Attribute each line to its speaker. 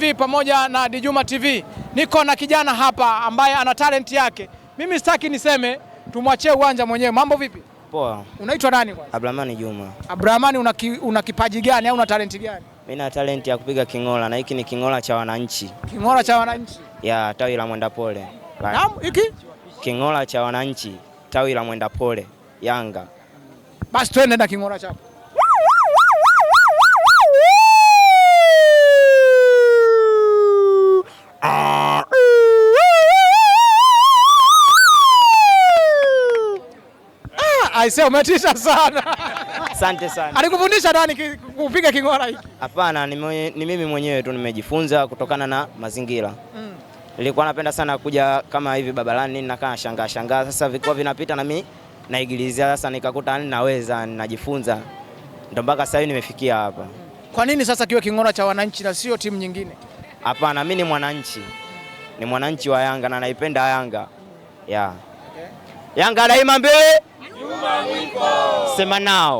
Speaker 1: TV pamoja na Djuma TV. Niko na kijana hapa ambaye ana talent yake. Mimi sitaki niseme, tumwachie uwanja mwenyewe. Mambo vipi?
Speaker 2: Poa.
Speaker 1: Unaitwa nani kwanza?
Speaker 2: Abdulrahman Juma.
Speaker 1: Abdulrahman, una kipaji gani au una talent gani?
Speaker 2: Mimi na talent ya kupiga kingola na hiki ni kingola cha wananchi.
Speaker 1: Kingola cha wananchi?
Speaker 2: Ya tawi la Mwenda Pole.
Speaker 1: Naam, hiki? Kingola
Speaker 2: cha wananchi, tawi la Mwenda Pole, Yanga.
Speaker 1: Basi twende na kingola chako. Aisee, umetisha sana.
Speaker 2: Asante sana.
Speaker 1: Alikufundisha nani kupiga kingola hiki?
Speaker 2: Hapana, ni mimi mwenyewe tu nimejifunza kutokana na mazingira. Nilikuwa napenda sana kuja kama hivi babalani, nakaa shangaa. Sasa vikao vinapita na mimi naigilizia, sasa nikakuta naweza, najifunza. Ndio mpaka sasa nimefikia hapa.
Speaker 1: Kwa nini sasa kiwe kingola cha wananchi na sio timu nyingine?
Speaker 2: Hapana, mimi ni mwananchi. Ni mwananchi wa Yanga na naipenda Yanga. Yeah. Okay. Yanga daima mbele. Sema nao.